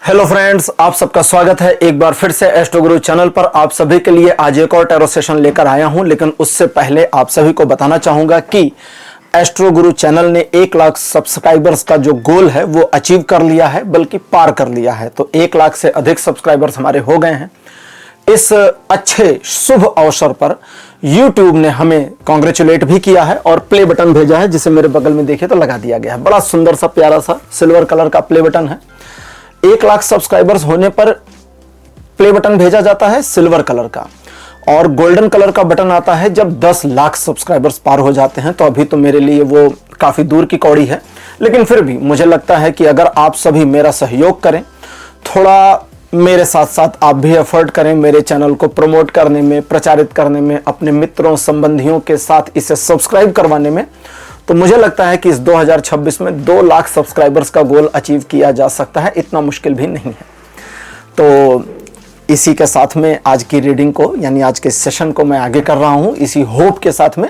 Hello friends, आप सबका स्वागत है एक बार फिर से एस्ट्रो गुरु चैनल पर। आप सभी के लिए आज एक और टैरो सेशन लेकर आया हूं, लेकिन उससे पहले आप सभी को बताना चाहूंगा कि एस्ट्रो गुरु चैनल ने 1 लाख सब्सक्राइबर्स का जो गोल है वो अचीव कर लिया है, बल्कि पार कर लिया है। तो 1 लाख से अधिक सब्सक्राइबर्स हमारे हो गए हैं। इस अच्छे शुभ अवसर पर YouTube ने हमें कॉन्ग्रेचुलेट भी किया है और प्ले बटन भेजा है, जिसे मेरे बगल में देखे तो लगा दिया गया है। बड़ा सुंदर सा प्यारा सा सिल्वर कलर का प्ले बटन है। 1 लाख सब्सक्राइबर्स होने पर प्ले बटन भेजा जाता है सिल्वर कलर का, और गोल्डन कलर का बटन आता है जब 10 लाख सब्सक्राइबर्स पार हो जाते हैं। तो अभी तो मेरे लिए वो काफी दूर की कौड़ी है, लेकिन फिर भी मुझे लगता है कि अगर आप सभी मेरा सहयोग करें, थोड़ा मेरे साथ साथ आप भी एफर्ट करें मेरे चैनल को प्रमोट करने में, प्रचारित करने में, अपने मित्रों संबंधियों के साथ इसे सब्सक्राइब करवाने में, तो मुझे लगता है कि इस 2026 में 2 लाख सब्सक्राइबर्स का गोल अचीव किया जा सकता है। इतना मुश्किल भी नहीं है। तो इसी के साथ में आज की रीडिंग को, यानी आज के सेशन को मैं आगे कर रहा हूं, इसी होप के साथ में।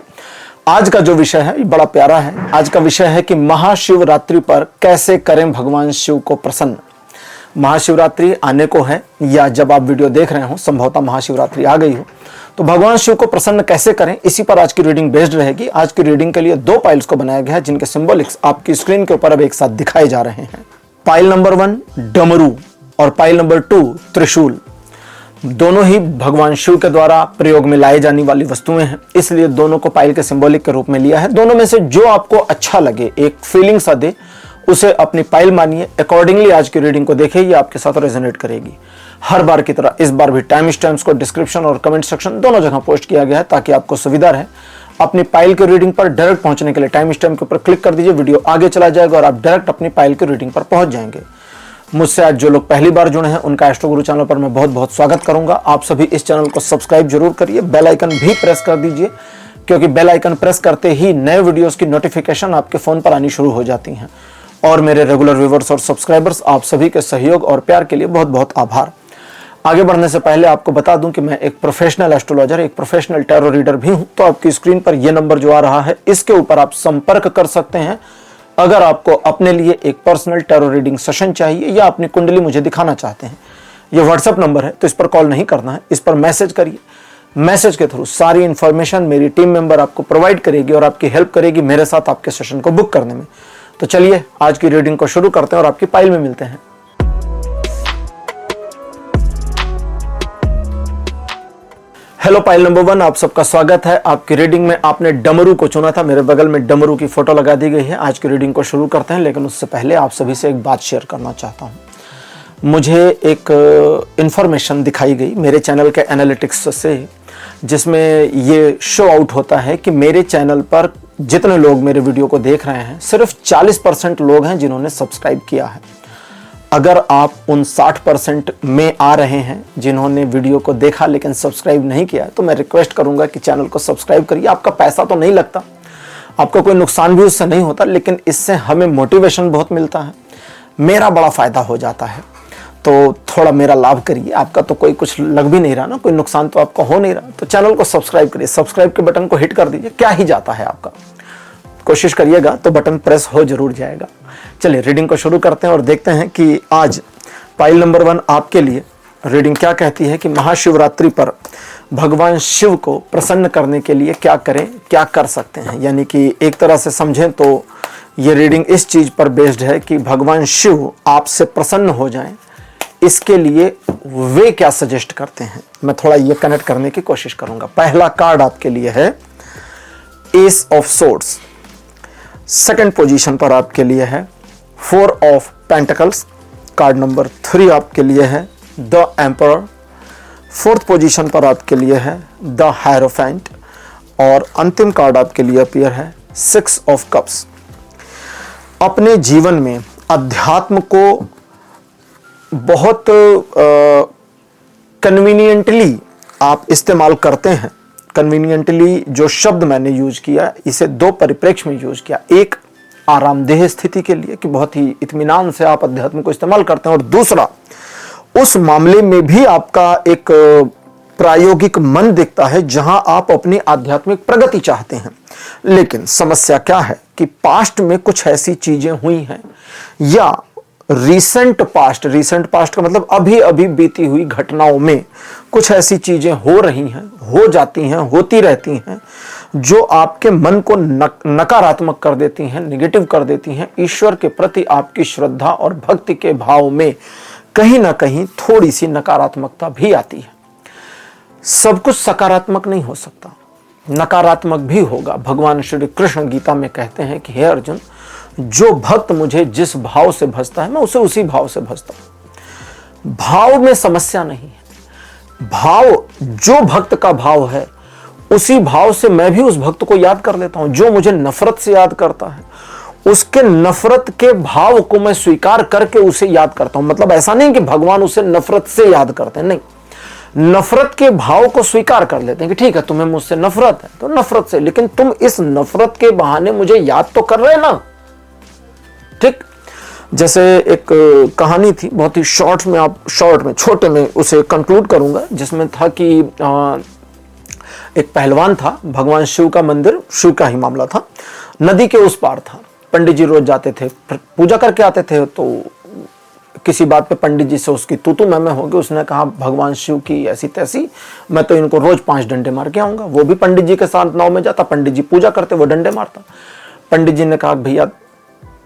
आज का जो विषय है बड़ा प्यारा है। आज का विषय है कि महाशिवरात्रि पर कैसे करें भगवान शिव को प्रसन्न। महाशिवरात्रि आने को है, या जब आप वीडियो देख रहे हो संभवतः महाशिवरात्रि आ गई हो, तो भगवान शिव को प्रसन्न कैसे करें, इसी पर आज की रीडिंग बेस्ड रहेगी। आज की रीडिंग के लिए 2 पाइल्स को बनाया गया है, जिनके सिंबॉलिक्स आपकी स्क्रीन के ऊपर अब एक साथ दिखाए जा रहे हैं। पाइल नंबर 1 डमरू और पाइल नंबर 2 त्रिशूल। दोनों ही भगवान शिव के द्वारा प्रयोग में लाई जाने वाली वस्तुएं हैं, इसलिए दोनों को पाइल के सिंबॉलिक के रूप में लिया है। दोनों में से जो आपको अच्छा लगे, एक फीलिंग सा दे, उसे अपनी पाइल मानिए। अकॉर्डिंगली आज की रीडिंग को देखिए, ये आपके साथ रेजोनेट करेगी। हर बार की तरह इस बार भी टाइम स्टैम्प्स को डिस्क्रिप्शन और कमेंट सेक्शन दोनों जगह पोस्ट किया गया है, ताकि आपको सुविधा रहे। अपनी पाइल की रीडिंग पर डायरेक्ट पहुंचने के लिए टाइम स्टैम्प के ऊपर क्लिक कर दीजिए, वीडियो आगे चला जाएगा और आप डायरेक्ट अपनी पाइल की रीडिंग पर पहुंच जाएंगे। मुझसे आज जो लोग पहली बार जुड़े हैं, उनका एस्ट्रो गुरु चैनल पर मैं बहुत बहुत स्वागत करूंगा। आप सभी इस चैनल को सब्सक्राइब जरूर करिए, बेल आइकन भी प्रेस कर दीजिए, क्योंकि बेल आइकन प्रेस करते ही नए वीडियोस की नोटिफिकेशन आपके फोन पर आनी शुरू हो जाती हैं। और मेरे रेगुलर व्यूवर्स और सब्सक्राइबर्स, आप सभी के सहयोग और प्यार के लिए बहुत बहुत आभार। आगे बढ़ने से पहले आपको बता दूं कि मैं एक प्रोफेशनल एस्ट्रोलॉजर, एक प्रोफेशनल टैरो रीडर भी हूं। तो आपकी स्क्रीन पर यह नंबर जो आ रहा है, इसके ऊपर आप संपर्क कर सकते हैं अगर आपको अपने लिए एक पर्सनल टैरो रीडिंग सेशन चाहिए या अपनी कुंडली मुझे दिखाना चाहते हैं। यह व्हाट्सएप नंबर है, तो इस पर कॉल नहीं करना है, इस पर मैसेज करिए। मैसेज के थ्रू सारी इंफॉर्मेशन मेरी टीम मेंबर आपको प्रोवाइड करेगी और आपकी हेल्प करेगी मेरे साथ आपके सेशन को बुक करने में। तो चलिए आज की रीडिंग को शुरू करते हैं और आपकी पाइल में मिलते हैं। हेलो पाइल नंबर 1, आप सबका स्वागत है। आपकी रीडिंग में आपने डमरू को चुना था, मेरे बगल में डमरू की फोटो लगा दी गई है। आज की रीडिंग को शुरू करते हैं, लेकिन उससे पहले आप सभी से एक बात शेयर करना चाहता हूं। मुझे एक इंफॉर्मेशन दिखाई गई मेरे चैनल के एनालिटिक्स से, जिसमें ये शो आउट होता है कि मेरे चैनल पर जितने लोग मेरे वीडियो को देख रहे हैं, सिर्फ 40% लोग हैं जिन्होंने सब्सक्राइब किया है। अगर आप उन 60% में आ रहे हैं जिन्होंने वीडियो को देखा लेकिन सब्सक्राइब नहीं किया, तो मैं रिक्वेस्ट करूंगा कि चैनल को सब्सक्राइब करिए। आपका पैसा तो नहीं लगता, आपको कोई नुकसान भी उससे नहीं होता, लेकिन इससे हमें मोटिवेशन बहुत मिलता है, मेरा बड़ा फायदा हो जाता है। तो थोड़ा मेरा लाभ करिए। आपका तो कोई कुछ लग भी नहीं रहा ना, कोई नुकसान तो आपको हो नहीं रहा, तो चैनल को सब्सक्राइब करिए। सब्सक्राइब के बटन को हिट कर दीजिए, क्या ही जाता है आपका। कोशिश करिएगा तो बटन प्रेस हो जरूर जाएगा। चलिए रीडिंग को शुरू करते हैं और देखते हैं कि आज पाइल नंबर 1 आपके लिए रीडिंग क्या कहती है कि महाशिवरात्रि पर भगवान शिव को प्रसन्न करने के लिए क्या करें, क्या कर सकते हैं। यानी कि एक तरह से समझें तो ये रीडिंग इस चीज पर बेस्ड है कि भगवान शिव आपसे प्रसन्न हो जाएं, इसके लिए वे क्या सजेस्ट करते हैं। मैं थोड़ा ये कनेक्ट करने की कोशिश करूंगा। पहला कार्ड आपके लिए है S of swords. Second position पर आपके लिए है 4 ऑफ पेंटिकल्स। कार्ड नंबर 3 आपके लिए है द एम्परर। 4th पोजीशन पर आपके लिए है द हायरोफेंट। और अंतिम कार्ड आपके लिए अपीयर है 6 ऑफ कप्स। अपने जीवन में अध्यात्म को बहुत कन्वीनियंटली आप इस्तेमाल करते हैं। कन्वीनियंटली जो शब्द मैंने यूज किया, इसे 2 परिप्रेक्ष्य में यूज किया। एक आरामदेह स्थिति के लिए कि बहुत ही इत्मीनान से आप अध्यात्म को इस्तेमाल करते हैं, और दूसरा उस मामले में भी आपका एक प्रायोगिक मन दिखता है जहां आप अपनी आध्यात्मिक प्रगति चाहते हैं। लेकिन समस्या क्या है कि पास्ट में कुछ ऐसी चीजें हुई हैं या रीसेंट पास्ट का मतलब अभी अभी बीती हुई घटनाओं में कुछ ऐसी चीजें हो रही हैं, हो जाती हैं, होती रहती हैं, जो आपके मन को नकारात्मक कर देती हैं, निगेटिव कर देती हैं। ईश्वर के प्रति आपकी श्रद्धा और भक्ति के भाव में कहीं ना कहीं थोड़ी सी नकारात्मकता भी आती है। सब कुछ सकारात्मक नहीं हो सकता, नकारात्मक भी होगा। भगवान श्री कृष्ण गीता में कहते हैं कि हे अर्जुन, जो भक्त मुझे जिस भाव से भजता है मैं उसे उसी भाव से भजता हूं। भाव में समस्या नहीं है, भाव जो भक्त का भाव है उसी भाव से मैं भी उस भक्त को याद कर लेता हूं। जो मुझे नफरत से याद करता है उसके नफरत के भाव को मैं स्वीकार करके उसे याद करता हूं। मतलब ऐसा नहीं कि भगवान उसे नफरत से याद करते हैं, नहीं, नफरत के भाव को स्वीकार कर लेते हैं कि ठीक है तुम्हें मुझसे नफरत है तो नफरत से, लेकिन तुम इस नफरत के बहाने मुझे याद तो कर रहे ना। ठीक, जैसे एक कहानी थी बहुत ही शॉर्ट में छोटे में उसे कंक्लूड करूंगा, जिसमें था कि एक पहलवान था, भगवान शिव का मंदिर, शिव का ही मामला था, नदी के उस पार था। पंडित जी रोज जाते थे, पूजा करके आते थे, तो किसी बात पे पंडित जी से उसकी तू मैं हो गई। उसने कहा भगवान शिव की ऐसी तैसी, मैं तो इनको रोज 5 डंडे मार के आऊंगा। वो भी पंडित जी के साथ नाव में जाता, पंडित जी पूजा करते, वो डंडे मारता। पंडित जी ने कहा भैया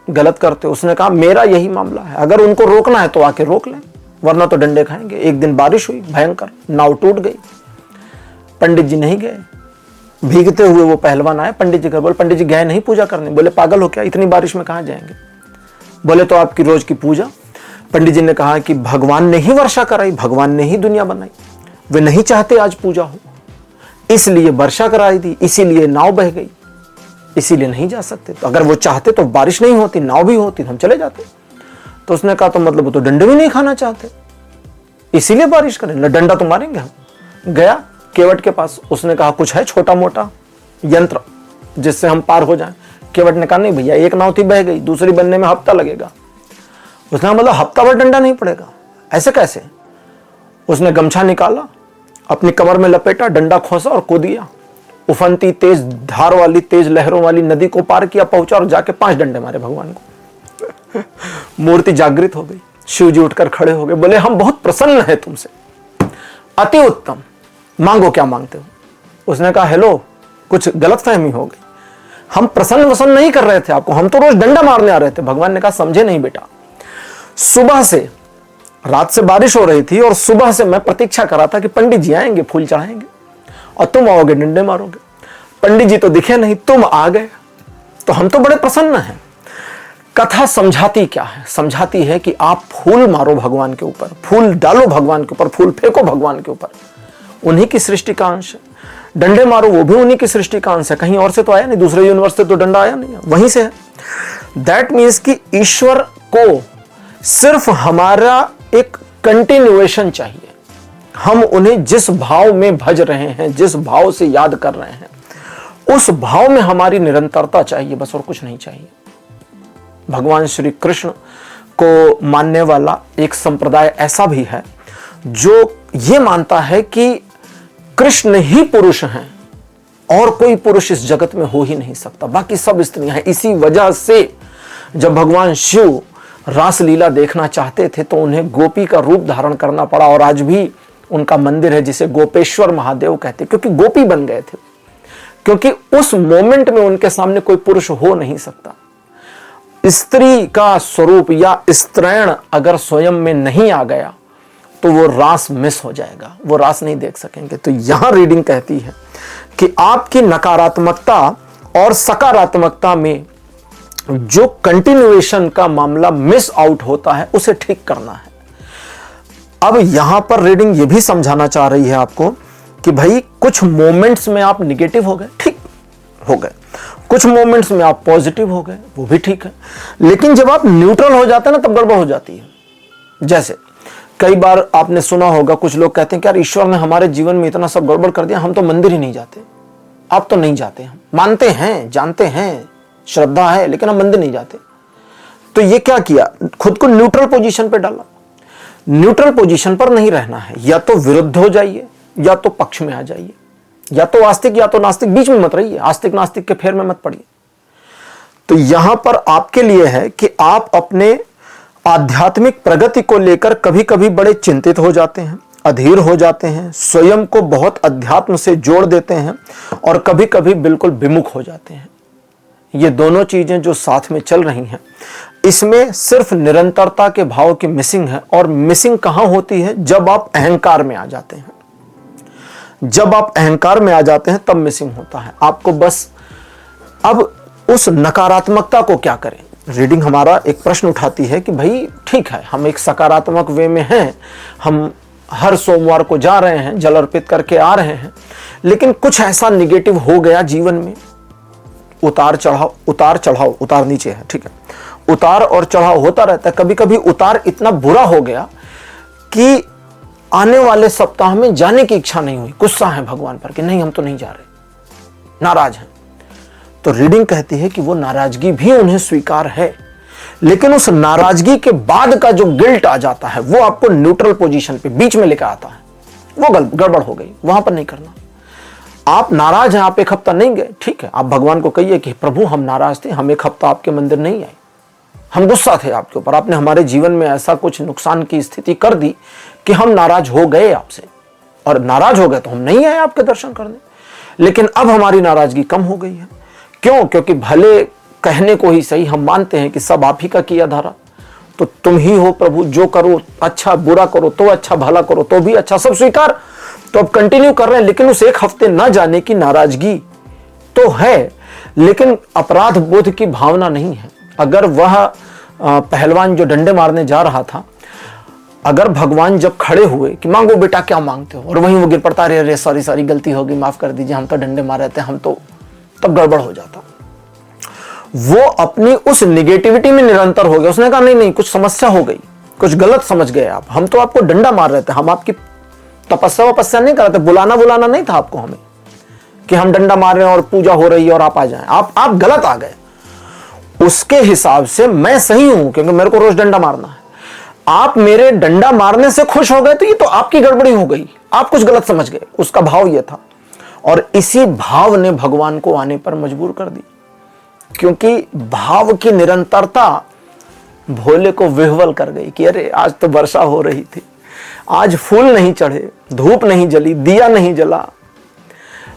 गलत करते। उसने कहा मेरा यही मामला है, अगर उनको रोकना है तो आके रोक लें, वरना तो डंडे खाएंगे। एक दिन बारिश हुई भयंकर, नाव टूट गई, पंडित जी नहीं गए। भीगते हुए वो पहलवान आए, पंडित जी का बोले पंडित जी गए नहीं पूजा करने। बोले पागल हो क्या, इतनी बारिश में कहां जाएंगे। बोले तो आपकी रोज की पूजा। पंडित जी ने कहा कि भगवान ने ही वर्षा कराई, भगवान ने ही दुनिया बनाई, वे नहीं चाहते आज पूजा हो, इसलिए वर्षा कराई दी, इसीलिए नाव बह गई, इसीलिए नहीं जा सकते। तो अगर वो चाहते तो बारिश नहीं होती, नाव भी होती, हम चले जाते। तो उसने कहा तो मतलब वो तो डंडे भी नहीं खाना चाहते, इसीलिए बारिश करें, डंडा तो मारेंगे हम। गया केवट के पास, उसने कहा कुछ है छोटा मोटा यंत्र जिससे हम पार हो जाएं। केवट ने कहा नहीं भैया, एक नाव थी बह गई, दूसरी बनने में हफ्ता लगेगा। उसने कहा मतलब हफ्ता भर डंडा नहीं पड़ेगा, ऐसे कैसे। उसने गमछा निकाला, अपनी कमर में लपेटा, डंडा खोसा और कूद दिया। उफनती तेज धार वाली, तेज लहरों वाली नदी को पार किया, पहुंचा और जाके 5 डंडे मारे भगवान को। मूर्ति जागृत हो गई, शिव जी उठकर खड़े हो गए, बोले हम बहुत प्रसन्न हैं तुमसे, अति उत्तम, मांगो क्या मांगते हो। उसने कहा हेलो, कुछ गलतफहमी हो गई, हम प्रसन्न वसन्न नहीं कर रहे थे आपको, हम तो रोज डंडा मारने आ रहे थे। भगवान ने कहा समझे नहीं बेटा, सुबह से, रात से बारिश हो रही थी और सुबह से मैं प्रतीक्षा कर रहा था कि पंडित जी आएंगे, फूल चढ़ाएंगे और तुम आओगे डंडे मारोगे। पंडित जी तो दिखे नहीं, तुम आ गए, तो हम तो बड़े प्रसन्न हैं। कथा समझाती क्या है, समझाती है कि आप फूल मारो भगवान के ऊपर, फूल डालो भगवान के ऊपर, फूल फेंको भगवान के ऊपर, उन्हीं की सृष्टि का अंश है। डंडे मारो वो भी उन्हीं की सृष्टि का अंश है, कहीं और से तो आया नहीं, दूसरे यूनिवर्स से तो डंडा आया नहीं है, वहीं से है। दैट मीन्स कि ईश्वर को सिर्फ हमारा एक कंटिन्यूएशन चाहिए। हम उन्हें जिस भाव में भज रहे हैं, जिस भाव से याद कर रहे हैं, उस भाव में हमारी निरंतरता चाहिए, बस और कुछ नहीं चाहिए। भगवान श्री कृष्ण को मानने वाला एक संप्रदाय ऐसा भी है जो ये मानता है कि कृष्ण ही पुरुष हैं और कोई पुरुष इस जगत में हो ही नहीं सकता, बाकी सब स्त्रियां हैं। इसी वजह से जब भगवान शिव रासलीला देखना चाहते थे तो उन्हें गोपी का रूप धारण करना पड़ा, और आज भी उनका मंदिर है जिसे गोपेश्वर महादेव कहते, क्योंकि गोपी बन गए थे, क्योंकि उस मोमेंट में उनके सामने कोई पुरुष हो नहीं सकता। स्त्री का स्वरूप या स्त्रैण अगर स्वयं में नहीं आ गया तो वो रास मिस हो जाएगा, वो रास नहीं देख सकेंगे। तो यहां रीडिंग कहती है कि आपकी नकारात्मकता और सकारात्मकता में जो कंटिन्यूएशन का मामला मिस आउट होता है उसे ठीक करना है। अब यहां पर रीडिंग ये भी समझाना चाह रही है आपको कि भाई कुछ मोमेंट्स में आप निगेटिव हो गए, ठीक हो गए, कुछ मोमेंट्स में आप पॉजिटिव हो गए, वो भी ठीक है, लेकिन जब आप न्यूट्रल हो जाते हैं ना तब गड़बड़ हो जाती है। जैसे कई बार आपने सुना होगा कुछ लोग कहते हैं कि यार ईश्वर ने हमारे जीवन में इतना सब गड़बड़ कर दिया, हम तो मंदिर ही नहीं जाते। आप तो नहीं जाते, हम मानते हैं, जानते हैं, श्रद्धा है, लेकिन हम मंदिर नहीं जाते। तो ये क्या किया, खुद को न्यूट्रल पोजीशन पे डाला। न्यूट्रल पोजीशन पर नहीं रहना है, या तो विरुद्ध हो जाइए या तो पक्ष में आ जाइए, या तो आस्तिक या तो नास्तिक, बीच में मत रहिए, आस्तिक नास्तिक के फेर में मत पड़िए। तो यहां पर आपके लिए है कि आप अपने आध्यात्मिक प्रगति को लेकर कभी कभी बड़े चिंतित हो जाते हैं, अधीर हो जाते हैं, स्वयं को बहुत अध्यात्म से जोड़ देते हैं और कभी कभी बिल्कुल विमुख हो जाते हैं। ये दोनों चीजें जो साथ में चल रही हैं, इसमें सिर्फ निरंतरता के भाव की मिसिंग है। और मिसिंग कहां होती है? जब आप अहंकार में आ जाते हैं। जब आप अहंकार में आ जाते हैं तब मिसिंग होता है। आपको बस अब उस नकारात्मकता को क्या करें? रीडिंग हमारा एक प्रश्न उठाती है कि भाई ठीक है, हम एक सकारात्मक वे में हैं, हम हर सोमवार को जा रहे हैं, जल अर्पित करके आ रहे हैं, लेकिन कुछ ऐसा निगेटिव हो गया जीवन में, उतार चढ़ाव, उतार नीचे है, ठीक है, उतार और चढ़ाव होता रहता है। कभी कभी उतार इतना बुरा हो गया कि आने वाले सप्ताह में जाने की इच्छा नहीं हुई, गुस्सा है भगवान पर कि नहीं हम तो नहीं जा रहे, नाराज हैं। तो रीडिंग कहती है कि वो नाराजगी भी उन्हें स्वीकार है, लेकिन उस नाराजगी के बाद का जो गिल्ट आ जाता है वो आपको न्यूट्रल पोजीशन पे बीच में लेकर आता है। वो गड़बड़ हो गई, वहां पर नहीं करना। आप नाराज हैं, आप एक हफ्ता नहीं गए, ठीक है, आप भगवान को कहिए कि प्रभु हम नाराज थे, हम एक हफ्ता आपके मंदिर नहीं आए, हम गुस्सा थे आपके ऊपर, आपने हमारे जीवन में ऐसा कुछ नुकसान की स्थिति कर दी कि हम नाराज हो गए आपसे, और नाराज हो गए तो हम नहीं आए आपके दर्शन करने, लेकिन अब हमारी नाराजगी कम हो गई है। क्यों? क्योंकि भले कहने को ही सही हम मानते हैं कि सब आप ही का किया धारा, तो तुम ही हो प्रभु, जो करो अच्छा, बुरा करो तो अच्छा, भला करो तो भी अच्छा, सब स्वीकार। तो अब कंटिन्यू कर रहे हैं, लेकिन उस एक हफ्ते न जाने की नाराजगी तो है, लेकिन अपराध बोध की भावना नहीं है। अगर वह पहलवान जो डंडे मारने जा रहा था, अगर भगवान जब खड़े हुए कि मांगो बेटा क्या मांगते हो, और वहीं वो गिर पड़ता, अरे सॉरी गलती हो गई, माफ कर दीजिए, हम तो डंडे मार रहे थे, हम तो, तब गड़बड़ हो जाता। वो अपनी उस निगेटिविटी में निरंतर हो गया। उसने कहा नहीं कुछ समस्या हो गई, कुछ गलत समझ गए आप, हम तो आपको डंडा मार रहे थे, हम आपकी तपस्या नहीं कर रहे थे, बुलाना नहीं था आपको हमें कि हम डंडा मार रहे हैं और पूजा हो रही है और आप आ जाएं। आप गलत आ गए। उसके हिसाब से मैं सही हूं क्योंकि मेरे को रोज डंडा मारना है। आप मेरे डंडा मारने से खुश हो गए तो ये तो आपकी गड़बड़ी हो गई, आप कुछ गलत समझ गए। उसका भाव यह था, और इसी भाव ने भगवान को आने पर मजबूर कर दी, क्योंकि भाव की निरंतरता भोले को विह्वल कर गई कि अरे आज तो वर्षा हो रही थी, आज फूल नहीं चढ़े, धूप नहीं जली, दिया नहीं जला,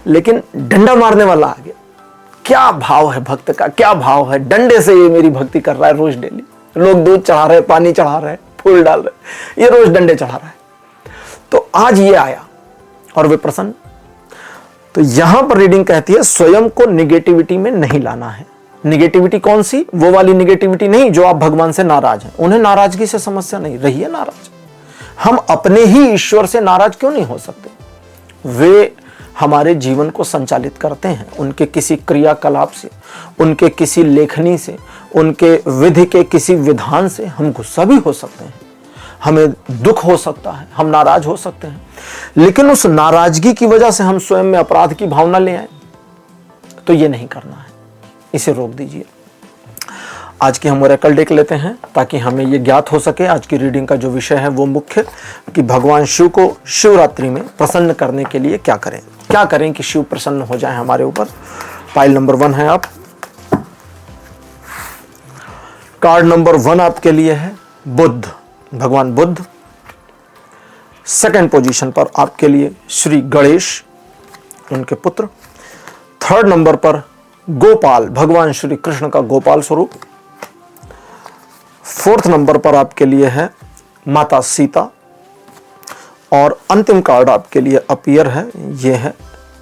लेकिन डंडा मारने वाला आ गया। क्या भाव है भक्त का, क्या भाव है, डंडे से ये मेरी भक्ति कर रहा है रोज डेली। लोग दूध चढ़ा रहे, पानी चढ़ा रहे, फूल डाल रहे, ये रोज डंडे चढ़ा रहा है। तो आज ये आया और वे प्रसन्न। तो यहां पर रीडिंग कहती है स्वयं को निगेटिविटी में नहीं लाना है। निगेटिविटी कौन सी? वो वाली निगेटिविटी नहीं जो आप भगवान से नाराज हैं। उन्हें नाराजगी से समस्या नहीं, रहिए नाराज। हम अपने ही ईश्वर से नाराज क्यों नहीं हो सकते? वे हमारे जीवन को संचालित करते हैं, उनके किसी क्रियाकलाप से, उनके किसी लेखनी से, उनके विधि के किसी विधान से हम गुस्सा भी हो सकते हैं, हमें दुख हो सकता है, हम नाराज हो सकते हैं, लेकिन उस नाराजगी की वजह से हम स्वयं में अपराध की भावना ले आए, तो ये नहीं करना है, इसे रोक दीजिए। आज की हम ओरेकल देख लेते हैं ताकि हमें ये ज्ञात हो सके। आज की रीडिंग का जो विषय है वो मुख्य कि भगवान शिव को शिवरात्रि में प्रसन्न करने के लिए क्या करें कि शिव प्रसन्न हो जाए हमारे ऊपर। पाइल नंबर 1 है आप, कार्ड नंबर 1 आपके लिए है बुद्ध, भगवान बुद्ध। सेकंड पोजीशन पर आपके लिए श्री गणेश, उनके पुत्र। थर्ड नंबर पर गोपाल, भगवान श्री कृष्ण का गोपाल स्वरूप। फोर्थ नंबर पर आपके लिए है माता सीता, और अंतिम कार्ड आपके लिए अपीयर है, ये है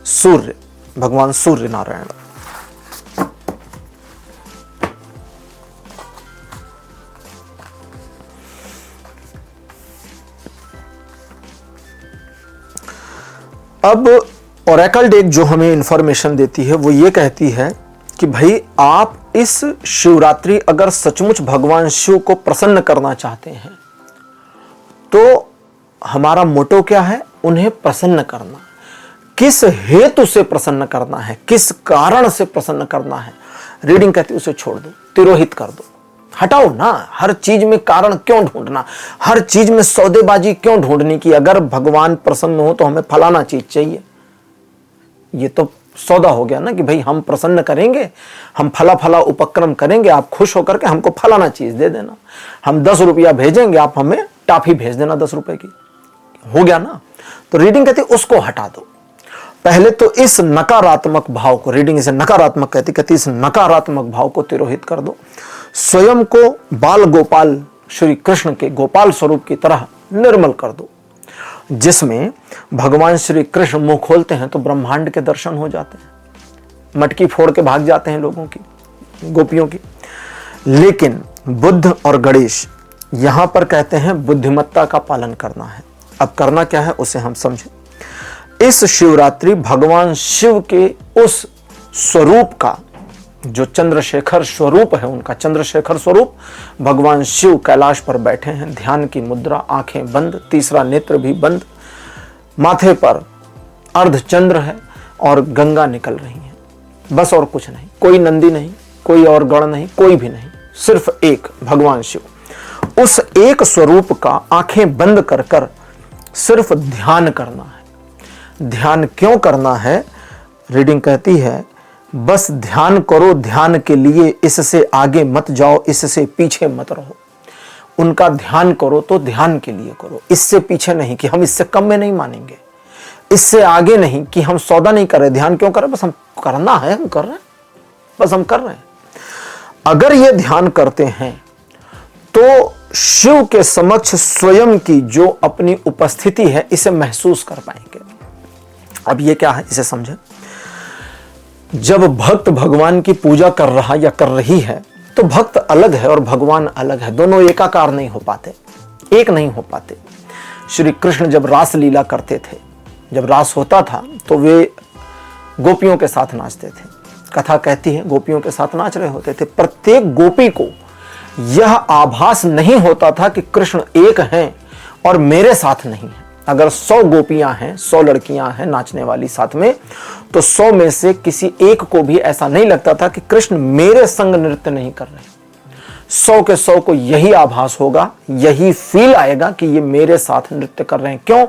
सूर्य, भगवान सूर्य नारायण। अब ओरेकल डेक जो हमें इंफॉर्मेशन देती है वो ये कहती है कि भाई आप इस शिवरात्रि अगर सचमुच भगवान शिव को प्रसन्न करना चाहते हैं तो हमारा मोटो क्या है? उन्हें प्रसन्न करना। किस हेतु से प्रसन्न करना है, किस कारण से प्रसन्न करना है? रीडिंग कहती है उसे छोड़ दो, तिरोहित कर दो, हटाओ ना। हर चीज में कारण क्यों ढूंढना, हर चीज में सौदेबाजी क्यों ढूंढनी कि अगर भगवान प्रसन्न हो तो हमें फलाना चीज चाहिए। ये तो सौदा हो गया ना कि भाई हम प्रसन्न करेंगे, हम फला फला उपक्रम करेंगे, आप खुश होकर के हमको फलाना चीज दे देना, हम 10 रुपया भेजेंगे, आप हमें टाफी भेज देना 10 रुपए की। हो गया ना। तो रीडिंग कहती है उसको हटा दो। पहले तो इस नकारात्मक भाव को, रीडिंग इसे नकारात्मक कहती इस नकारात्मक भाव को तिरोहित कर दो। स्वयं को बाल गोपाल श्री कृष्ण के गोपाल स्वरूप की तरह निर्मल कर दो, जिसमें भगवान श्री कृष्ण मुंह खोलते हैं तो ब्रह्मांड के दर्शन हो जाते हैं, मटकी फोड़ के भाग जाते हैं लोगों की, गोपियों की। लेकिन बुद्ध और गणेश यहां पर कहते हैं बुद्धिमत्ता का पालन करना है। अब करना क्या है उसे हम समझें। इस शिवरात्रि भगवान शिव के उस स्वरूप का, जो चंद्रशेखर स्वरूप है, उनका चंद्रशेखर स्वरूप, भगवान शिव कैलाश पर बैठे हैं, ध्यान की मुद्रा, आंखें बंद, तीसरा नेत्र भी बंद, माथे पर अर्धचंद्र है और गंगा निकल रही है, बस और कुछ नहीं, कोई नंदी नहीं, कोई और गण नहीं, कोई भी नहीं, सिर्फ एक भगवान शिव। उस एक स्वरूप का आंखें बंद कर कर सिर्फ ध्यान करना है। ध्यान क्यों करना है? रीडिंग कहती है बस ध्यान करो, ध्यान के लिए, इससे आगे मत जाओ, इससे पीछे मत रहो। उनका ध्यान करो तो ध्यान के लिए करो, इससे पीछे नहीं कि हम इससे कम में नहीं मानेंगे, इससे आगे नहीं कि हम सौदा नहीं कर रहे। ध्यान क्यों कर रहे? बस हम करना है, हम कर रहे हैं, बस हम कर रहे हैं। अगर ये ध्यान करते हैं तो शिव के समक्ष स्वयं की जो अपनी उपस्थिति है इसे महसूस कर पाएंगे। अब ये क्या है इसे समझें। जब भक्त भगवान की पूजा कर रहा या कर रही है तो भक्त अलग है और भगवान अलग है, दोनों एकाकार नहीं हो पाते, एक नहीं हो पाते। श्री कृष्ण जब रास लीला करते थे, जब रास होता था तो वे गोपियों के साथ नाचते थे। कथा कहती है गोपियों के साथ नाच रहे होते थे। प्रत्येक गोपी को यह आभास नहीं होता था कि कृष्ण एक हैं और मेरे साथ नहीं है। अगर 100 गोपियां हैं, 100 लड़कियां हैं नाचने वाली साथ में, तो 100 में से किसी एक को भी ऐसा नहीं लगता था कि कृष्ण मेरे संग नृत्य नहीं कर रहे। 100 के 100 को यही आभास होगा, यही फील आएगा कि ये मेरे साथ नृत्य कर रहे हैं। क्यों?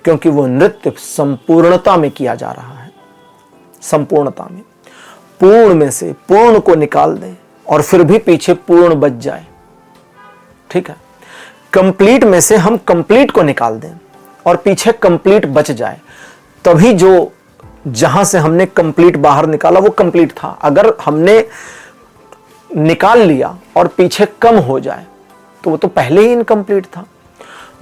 क्योंकि वो नृत्य संपूर्णता में किया जा रहा है, संपूर्णता में। पूर्ण में से पूर्ण को निकाल दें और फिर भी पीछे पूर्ण बच जाए, ठीक है। कंप्लीट में से हम कंप्लीट को निकाल दें और पीछे कंप्लीट बच जाए, तभी जो जहां से हमने कंप्लीट बाहर निकाला वो कंप्लीट था। अगर हमने निकाल लिया और पीछे कम हो जाए तो वो तो पहले ही इनकम्प्लीट था।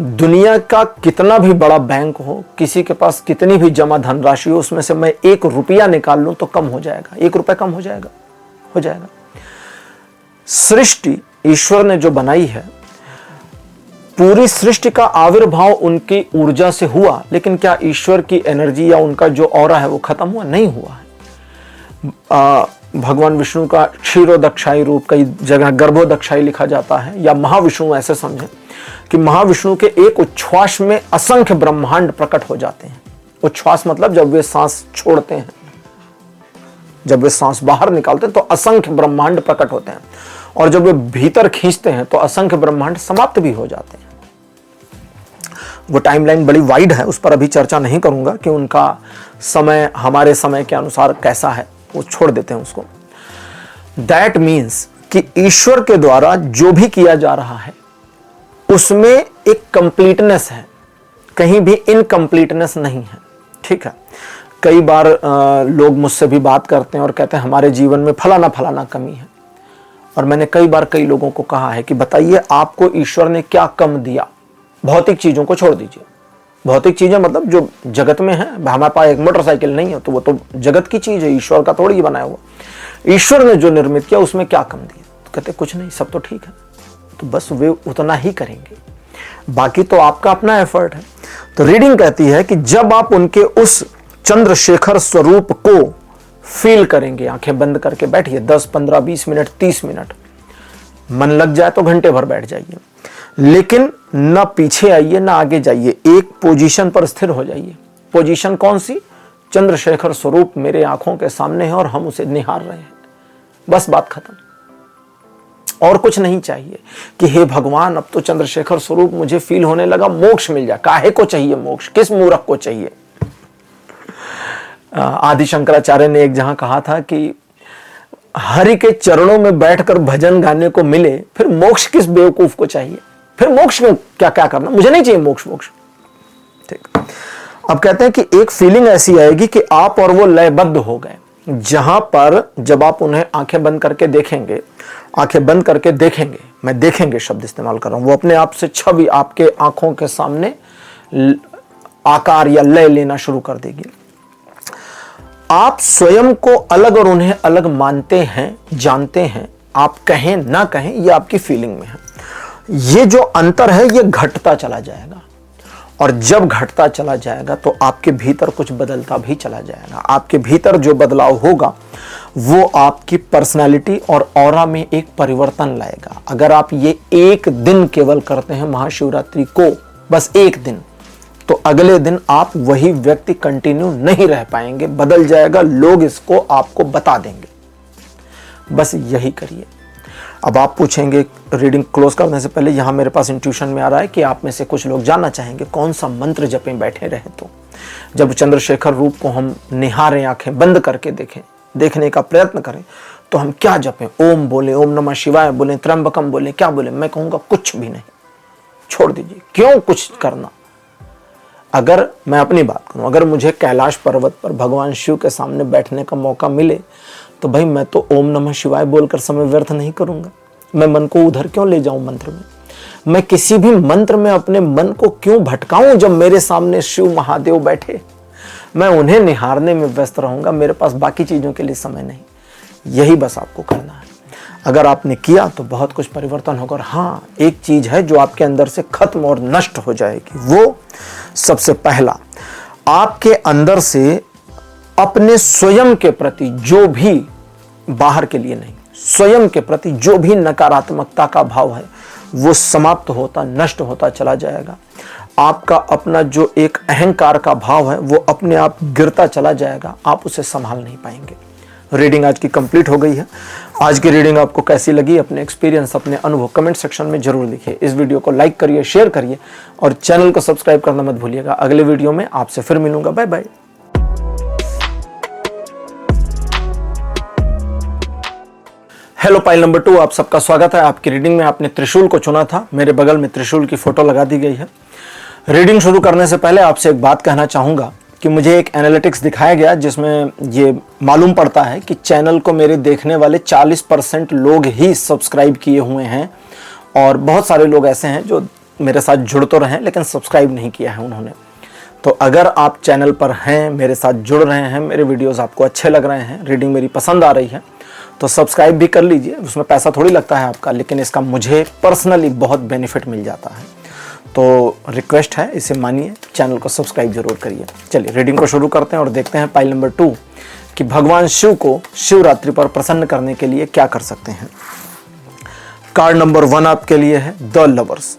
दुनिया का कितना भी बड़ा बैंक हो, किसी के पास कितनी भी जमा धनराशि हो, उसमें से मैं 1 रुपया निकाल लूं तो कम हो जाएगा, 1 रुपया कम हो जाएगा, हो जाएगा। सृष्टि ईश्वर ने जो बनाई है, पूरी सृष्टि का आविर्भाव उनकी ऊर्जा से हुआ, लेकिन क्या ईश्वर की एनर्जी या उनका जो ऑरा है वो खत्म हुआ? नहीं हुआ है। भगवान विष्णु का क्षीरोदक्षाई रूप, कई जगह गर्भोदक्षाई लिखा जाता है, या महाविष्णु, ऐसे समझें कि महाविष्णु के एक उच्छ्वास में असंख्य ब्रह्मांड प्रकट हो जाते हैं। उच्छ्वास मतलब जब वे सांस छोड़ते हैं, जब वे सांस बाहर निकालते हैं तो असंख्य ब्रह्मांड प्रकट होते हैं, और जब वे भीतर खींचते हैं तो असंख्य ब्रह्मांड समाप्त भी हो जाते हैं। वो टाइमलाइन बड़ी वाइड है, उस पर अभी चर्चा नहीं करूंगा कि उनका समय हमारे समय के अनुसार कैसा है, वो छोड़ देते हैं उसको। दैट मीन्स कि ईश्वर के द्वारा जो भी किया जा रहा है उसमें एक कंप्लीटनेस है, कहीं भी इनकम्प्लीटनेस नहीं है, ठीक है। कई बार लोग मुझसे भी बात करते हैं और कहते हैं हमारे जीवन में फलाना फलाना कमी है, और मैंने कई बार कई लोगों को कहा है कि बताइए आपको ईश्वर ने क्या कम दिया। भौतिक चीजों को छोड़ दीजिए, भौतिक चीजें मतलब जो जगत में है, हमारे पास एक मोटरसाइकिल नहीं है तो वो तो जगत की चीज है, ईश्वर का थोड़ी ही बनाया हुआ। ईश्वर ने जो निर्मित किया उसमें क्या कम दिया? तो कहते कुछ नहीं, सब तो ठीक है। तो बस वे उतना ही करेंगे, बाकी तो आपका अपना एफर्ट है। तो रीडिंग कहती है कि जब आप उनके उस चंद्रशेखर स्वरूप को फील करेंगे, आंखें बंद करके बैठिए 10, 15, 20 मिनट, 30 मिनट, मन लग जाए तो घंटे भर बैठ जाइए, लेकिन ना पीछे आइए ना आगे जाइए, एक पोजीशन पर स्थिर हो जाइए। पोजीशन कौन सी? चंद्रशेखर स्वरूप मेरे आंखों के सामने है और हम उसे निहार रहे हैं, बस बात खत्म। और कुछ नहीं चाहिए कि हे भगवान अब तो चंद्रशेखर स्वरूप मुझे फील होने लगा, मोक्ष मिल जाए। काहे को चाहिए मोक्ष? किस मूर्ख को चाहिए? आदि शंकराचार्य ने एक जहां कहा था कि हरि के चरणों में बैठकर भजन गाने को मिले, फिर मोक्ष किस बेवकूफ को चाहिए, फिर मोक्ष में क्या क्या करना, मुझे नहीं चाहिए मोक्ष। ठीक। अब कहते हैं कि एक फीलिंग ऐसी आएगी कि आप और वो लयबद्ध हो गए, जहां पर जब आप उन्हें आंखें बंद करके देखेंगे, मैं देखेंगे शब्द इस्तेमाल कर रहा हूं, वो अपने आप से छवि आपके आंखों के सामने आकार या लय लेना शुरू कर देगी। आप स्वयं को अलग और उन्हें अलग मानते हैं, जानते हैं, आप कहें ना कहें, ये आपकी फीलिंग में है। ये जो अंतर है ये घटता चला जाएगा, और जब घटता चला जाएगा तो आपके भीतर कुछ बदलता भी चला जाएगा। आपके भीतर जो बदलाव होगा वो आपकी पर्सनालिटी और ऑरा में एक परिवर्तन लाएगा। अगर आप ये एक दिन केवल करते हैं महाशिवरात्रि को, बस एक दिन, तो अगले दिन आप वही व्यक्ति कंटिन्यू नहीं रह पाएंगे, बदल जाएगा, लोग इसको आपको बता देंगे। बस यही करिए। अब आप पूछेंगे, रीडिंग क्लोज करने से पहले यहां मेरे पास इंट्यूशन में आ रहा है कि आप में से कुछ लोग जानना चाहेंगे कौन सा मंत्र जपें बैठे रहे तो। जब चंद्रशेखर रूप को हम निहारें, आंखें बंद करके देखने का प्रयत्न करें, तो हम क्या जपें? ओम बोले, ओम नमः शिवाय बोले, त्र्यंबकम बोले, क्या बोले? मैं कहूंगा कुछ भी नहीं, छोड़ दीजिए। क्यों कुछ करना? अगर मैं अपनी बात करूं, अगर मुझे कैलाश पर्वत पर भगवान शिव के सामने बैठने का मौका मिले, तो भाई मैं तो ओम नमः शिवाय बोलकर समय व्यर्थ नहीं करूंगा। मैं मन को उधर क्यों ले जाऊं मंत्र में? मैं किसी भी मंत्र में अपने मन को क्यों भटकाऊं जब मेरे सामने शिव महादेव बैठे? मैं उन्हें निहारने में व्यस्त रहूंगा, मेरे पास बाकी चीजों के लिए समय नहीं। यही बस आपको करना है। अगर आपने किया तो बहुत कुछ परिवर्तन होगा। और हाँ, एक चीज है जो आपके अंदर से खत्म और नष्ट हो जाएगी। वो सबसे पहला, आपके अंदर से अपने स्वयं के प्रति जो भी, बाहर के लिए नहीं, स्वयं के प्रति जो भी नकारात्मकता का भाव है वो समाप्त होता, नष्ट होता चला जाएगा। आपका अपना जो एक अहंकार का भाव है वो अपने आप गिरता चला जाएगा, आप उसे संभाल नहीं पाएंगे। रीडिंग आज की कंप्लीट हो गई है। आज की रीडिंग आपको कैसी लगी? अपने एक्सपीरियंस, अपने अनुभव कमेंट सेक्शन में जरूर लिखिए। इस वीडियो को लाइक करिए, शेयर करिए और चैनल को सब्सक्राइब करना मत भूलिएगा। अगले वीडियो में आपसे फिर मिलूंगा। Bye bye. हेलो पाइल नंबर 2, आप सबका स्वागत है। आपकी रीडिंग में आपने त्रिशूल को चुना था, मेरे बगल में त्रिशूल की फोटो लगा दी गई है। रीडिंग शुरू करने से पहले आपसे एक बात कहना चाहूंगा कि मुझे एक एनालिटिक्स दिखाया गया जिसमें ये मालूम पड़ता है कि चैनल को मेरे देखने वाले 40% लोग ही सब्सक्राइब किए हुए हैं, और बहुत सारे लोग ऐसे हैं जो मेरे साथ जुड़ तो रहे हैं लेकिन सब्सक्राइब नहीं किया है उन्होंने। तो अगर आप चैनल पर हैं, मेरे साथ जुड़ रहे हैं, मेरे वीडियोस आपको अच्छे लग रहे हैं, रीडिंग मेरी पसंद आ रही है, तो सब्सक्राइब भी कर लीजिए। उसमें पैसा थोड़ी लगता है आपका, लेकिन इसका मुझे पर्सनली बहुत बेनिफिट मिल जाता है। तो रिक्वेस्ट है, इसे मानिए, चैनल को सब्सक्राइब जरूर करिए। चलिए रीडिंग को शुरू करते हैं और देखते हैं पाइल नंबर 2 कि भगवान शिव को शिवरात्रि पर प्रसन्न करने के लिए क्या कर सकते हैं। कार्ड नंबर 1 आपके लिए है द लवर्स।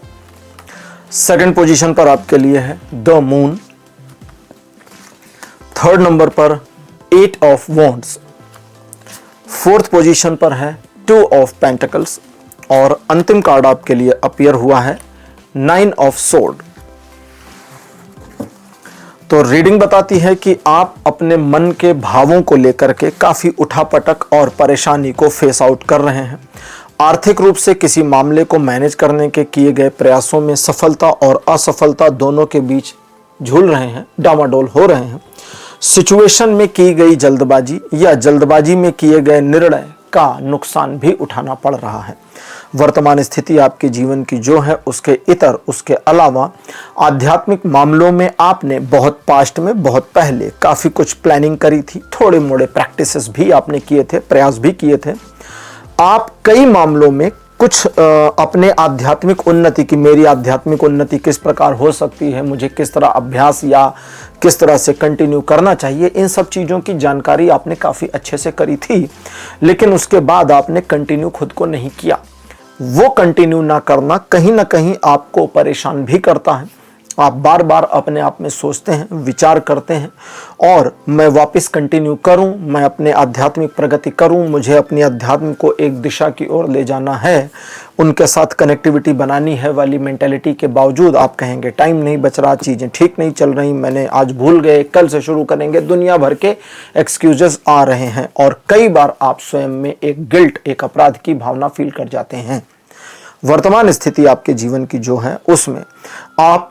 सेकंड पोजीशन पर आपके लिए है द मून। थर्ड नंबर पर 8 ऑफ वॉन्ड्स। फोर्थ पोजीशन पर है 2 ऑफ पेंटिकल्स। और अंतिम कार्ड आपके लिए अपीयर हुआ है 9 ऑफ सोर्ड। तो रीडिंग बताती है कि आप अपने मन के भावों को लेकर के काफी उठापटक और परेशानी को फेस आउट कर रहे हैं। आर्थिक रूप से किसी मामले को मैनेज करने के किए गए प्रयासों में सफलता और असफलता दोनों के बीच झूल रहे हैं, डामाडोल हो रहे हैं। सिचुएशन में की गई जल्दबाजी या जल्दबाजी में किए गए निर्णय का नुकसान भी उठाना पड़ रहा है। वर्तमान स्थिति आपके जीवन की जो है उसके अलावा आध्यात्मिक मामलों में आपने बहुत पास्ट में, बहुत पहले काफ़ी कुछ प्लानिंग करी थी, थोड़े मोड़े प्रैक्टिसेस भी आपने किए थे, प्रयास भी किए थे। आप कई मामलों में कुछ अपने आध्यात्मिक उन्नति की, मेरी आध्यात्मिक उन्नति किस प्रकार हो सकती है, मुझे किस तरह अभ्यास या किस तरह से कंटिन्यू करना चाहिए, इन सब चीज़ों की जानकारी आपने काफ़ी अच्छे से करी थी, लेकिन उसके बाद आपने कंटिन्यू खुद को नहीं किया। वो कंटिन्यू ना करना कहीं ना कहीं आपको परेशान भी करता है। आप बार बार अपने आप में सोचते हैं, विचार करते हैं और मैं वापस कंटिन्यू करूं, मैं अपने आध्यात्मिक प्रगति करूं, मुझे अपनी अध्यात्म को एक दिशा की ओर ले जाना है, उनके साथ कनेक्टिविटी बनानी है वाली मेंटेलिटी के बावजूद आप कहेंगे टाइम नहीं बच रहा, चीज़ें ठीक नहीं चल रही, मैंने आज भूल गए, कल से शुरू करेंगे, दुनिया भर के एक्सक्यूजेस आ रहे हैं और कई बार आप स्वयं में एक गिल्ट, एक अपराध की भावना फील कर जाते हैं। वर्तमान स्थिति आपके जीवन की जो है उसमें आप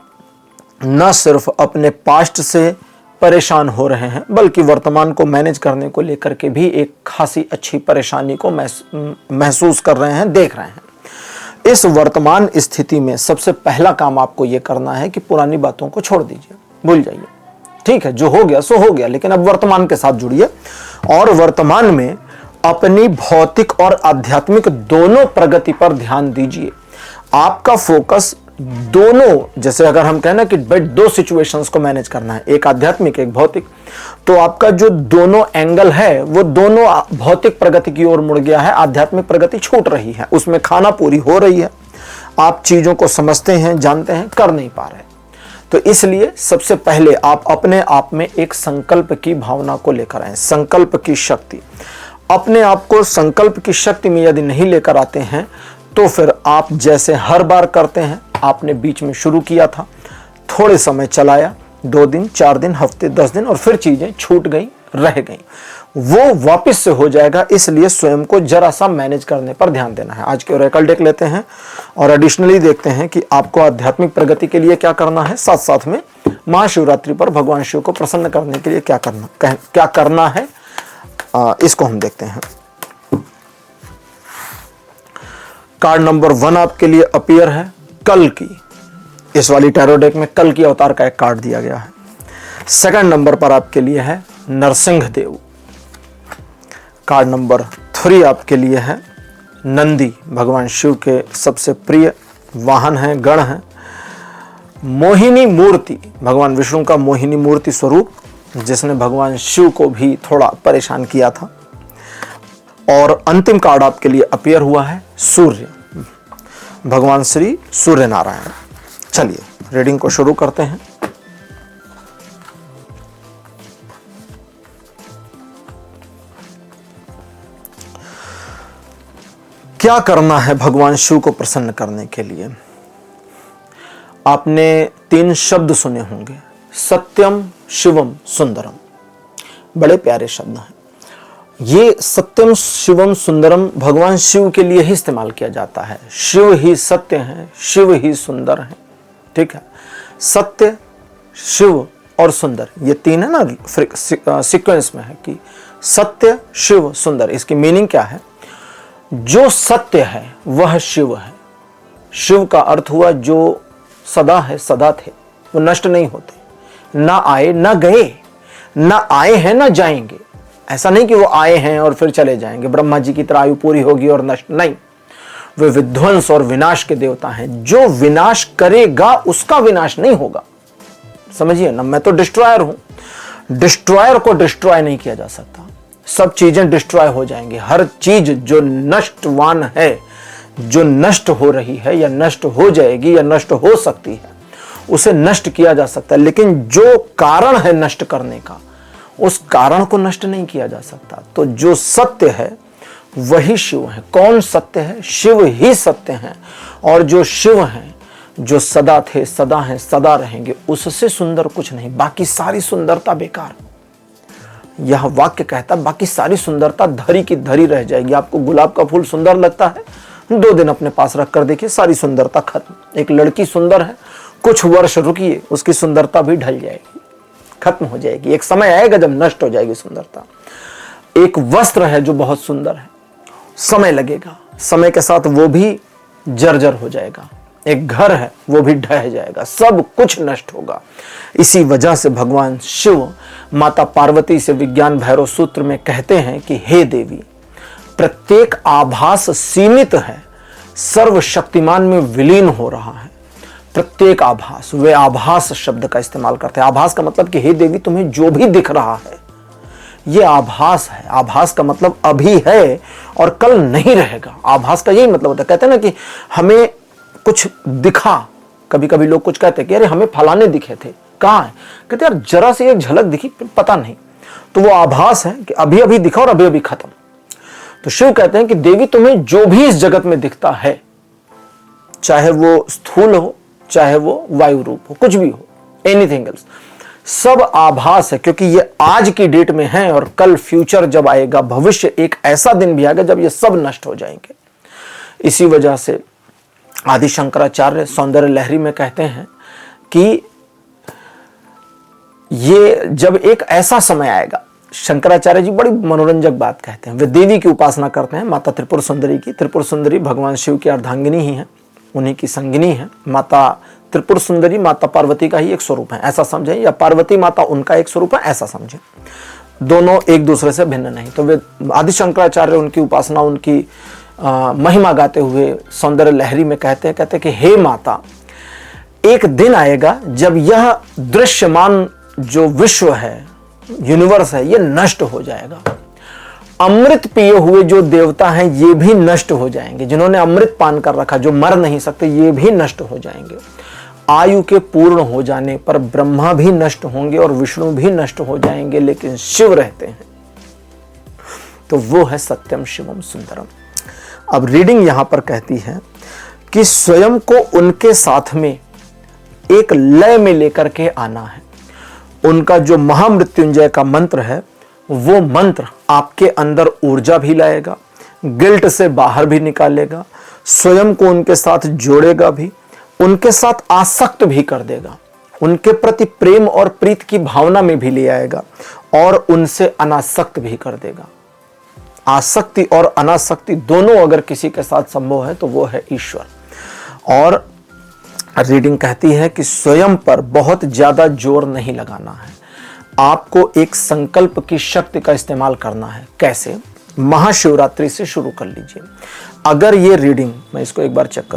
न सिर्फ अपने पास्ट से परेशान हो रहे हैं बल्कि वर्तमान को मैनेज करने को लेकर के भी एक खासी अच्छी परेशानी को महसूस कर रहे हैं, देख रहे हैं। इस वर्तमान स्थिति में सबसे पहला काम आपको यह करना है कि पुरानी बातों को छोड़ दीजिए, भूल जाइए। ठीक है, जो हो गया सो हो गया, लेकिन अब वर्तमान के साथ जुड़िए और वर्तमान में अपनी भौतिक और आध्यात्मिक दोनों प्रगति पर ध्यान दीजिए। आपका फोकस दोनों, जैसे अगर हम कहना कि भाई दो सिचुएशंस को मैनेज करना है, एक आध्यात्मिक एक भौतिक, तो आपका जो दोनों एंगल है वो दोनों भौतिक प्रगति की ओर मुड़ गया है, आध्यात्मिक प्रगति छूट रही है, उसमें खाना पूरी हो रही है, आप चीजों को समझते हैं, जानते हैं, कर नहीं पा रहे। तो इसलिए सबसे पहले आप अपने आप में एक संकल्प की भावना को लेकर आए, संकल्प की शक्ति। अपने आप को संकल्प की शक्ति में यदि नहीं लेकर आते हैं तो फिर आप जैसे हर बार करते हैं, आपने बीच में शुरू किया था, थोड़े समय चलाया, 2 दिन 4 दिन हफ्ते 10 दिन और फिर चीजें छूट गई, रह गई, वो वापस से हो जाएगा। इसलिए स्वयं को जरा सा मैनेज करने पर ध्यान देना है। आज के ओरेकल डेक लेते हैं और एडिशनली देखते हैं कि आपको आध्यात्मिक प्रगति के लिए क्या करना है, साथ साथ में महाशिवरात्रि पर भगवान शिव को प्रसन्न करने के लिए क्या करना है, इसको हम देखते हैं। कार्ड नंबर 1 आपके लिए अपीयर है कल की। इस वाली टैरो डेक में कल की अवतार का एक कार्ड दिया गया है। सेकंड नंबर पर आपके लिए है नरसिंह देव। कार्ड नंबर 3 आपके लिए है नंदी, भगवान शिव के सबसे प्रिय वाहन है, गण है। मोहिनी मूर्ति, भगवान विष्णु का मोहिनी मूर्ति स्वरूप, जिसने भगवान शिव को भी थोड़ा परेशान किया था। और अंतिम कार्ड आपके लिए अपीयर हुआ है सूर्य, भगवान श्री सूर्य नारायण। चलिए रीडिंग को शुरू करते हैं। क्या करना है भगवान शिव को प्रसन्न करने के लिए? आपने 3 शब्द सुने होंगे, सत्यम शिवम सुंदरम। बड़े प्यारे शब्द हैं ये। सत्यम शिवम सुंदरम भगवान शिव के लिए ही इस्तेमाल किया जाता है। शिव ही सत्य है, शिव ही सुंदर है। ठीक है, सत्य, शिव और सुंदर, ये 3 है ना, सीक्वेंस में है कि सत्य शिव सुंदर। इसकी मीनिंग क्या है? जो सत्य है वह शिव है। शिव का अर्थ हुआ जो सदा है, सदा थे, वो नष्ट नहीं होते, ना आए ना गए, ना आए हैं ना जाएंगे। ऐसा नहीं कि वो आए हैं और फिर चले जाएंगे, ब्रह्मा जी की तरह आयु पूरी होगी और नष्ट नहीं। वे विध्वंस और विनाश के देवता हैं। जो विनाश करेगा उसका विनाश नहीं होगा, समझिए ना। मैं तो डिस्ट्रॉयर हूं, डिस्ट्रॉयर को डिस्ट्रॉय नहीं किया जा सकता। सब चीजें डिस्ट्रॉय हो जाएंगी। हर चीज जो नष्टवान है, जो नष्ट हो रही है या नष्ट हो जाएगी या नष्ट हो सकती है, उसे नष्ट किया जा सकता है। लेकिन जो कारण है नष्ट करने का, उस कारण को नष्ट नहीं किया जा सकता। तो जो सत्य है वही शिव है। कौन सत्य है? शिव ही सत्य है। और जो शिव हैं, जो सदा थे, सदा हैं, सदा रहेंगे, उससे सुंदर कुछ नहीं। बाकी सारी सुंदरता बेकार। यह वाक्य कहता, बाकी सारी सुंदरता धरी की धरी रह जाएगी। आपको गुलाब का फूल सुंदर लगता है, 2 दिन अपने पास रख कर देखिए, सारी सुंदरता खत्म। एक लड़की सुंदर है, कुछ वर्ष रुकिए, उसकी सुंदरता भी ढल जाएगी, खत्म हो जाएगी। एक समय आएगा जब नष्ट हो जाएगी सुंदरता। एक वस्त्र है जो बहुत सुंदर है, समय लगेगा, समय के साथ वो भी जर्जर हो जाएगा। एक घर है वो भी ढह जाएगा, सब कुछ नष्ट होगा। इसी वजह से भगवान शिव माता पार्वती से विज्ञान भैरव सूत्र में कहते हैं कि हे देवी, प्रत्येक आभास सीमित है, सर्वशक्तिमान में विलीन हो रहा है। प्रत्येक आभास, वे आभास शब्द का इस्तेमाल करते हैं। आभास का मतलब कि हे देवी, तुम्हें जो भी दिख रहा है ये आभास है। आभास का मतलब अभी है और कल नहीं रहेगा। आभास का यही मतलब होता है। कहते हैं ना कि हमें कुछ दिखा कभी कभी लोग कुछ कहते हैं कि अरे हमें फलाने दिखे थे, कहाँ है? कहते यार जरा सी एक झलक दिखी, पता नहीं, तो वो आभास है कि अभी अभी दिखा और अभी अभी खत्म। तो शिव कहते हैं कि देवी तुम्हें जो भी इस जगत में दिखता है, चाहे वो स्थूल हो, चाहे वो वायु रूप हो, कुछ भी हो, एनीथिंग एल्स, सब आभास है, क्योंकि ये आज की डेट में है और कल फ्यूचर जब आएगा, भविष्य एक ऐसा दिन भी आएगा जब ये सब नष्ट हो जाएंगे। इसी वजह से आदि शंकराचार्य सौंदर्य लहरी में कहते हैं कि ये जब एक ऐसा समय आएगा, शंकराचार्य जी बड़ी मनोरंजक बात कहते हैं। वे देवी की उपासना करते हैं, माता त्रिपुर सुंदरी की। त्रिपुर सुंदरी भगवान शिव की अर्धांगिनी ही है, उन्हीं की संगिनी है। माता त्रिपुर सुंदरी माता पार्वती का ही एक स्वरूप है, ऐसा समझें, या पार्वती माता उनका एक स्वरूप है, ऐसा समझें। दोनों एक दूसरे से भिन्न नहीं। तो वे आदि शंकराचार्य उनकी उपासना, उनकी महिमा गाते हुए सौंदर्य लहरी में कहते हैं कि हे माता, एक दिन आएगा जब यह दृश्यमान जो विश्व है, यूनिवर्स है, ये नष्ट हो जाएगा। अमृत पिए हुए जो देवता हैं ये भी नष्ट हो जाएंगे, जिन्होंने अमृत पान कर रखा, जो मर नहीं सकते, ये भी नष्ट हो जाएंगे। आयु के पूर्ण हो जाने पर ब्रह्मा भी नष्ट होंगे और विष्णु भी नष्ट हो जाएंगे, लेकिन शिव रहते हैं। तो वो है सत्यम शिवम सुंदरम। अब रीडिंग यहां पर कहती है कि स्वयं को उनके साथ में एक लय में लेकर के आना है। उनका जो महामृत्युंजय का मंत्र है, वो मंत्र आपके अंदर ऊर्जा भी लाएगा, गिल्ट से बाहर भी निकालेगा, स्वयं को उनके साथ जोड़ेगा भी, उनके साथ आसक्त भी कर देगा, उनके प्रति प्रेम और प्रीत की भावना में भी ले आएगा और उनसे अनासक्त भी कर देगा। आसक्ति और अनासक्ति दोनों अगर किसी के साथ संभव है तो वो है ईश्वर। और रीडिंग कहती है कि स्वयं पर बहुत ज्यादा जोर नहीं लगाना है, आपको एक संकल्प की शक्ति का इस्तेमाल करना है। कैसे? महाशिवरात्रि से शुरू कर लीजिए। अगर ये रीडिंग, मैं इसको एक बार चेक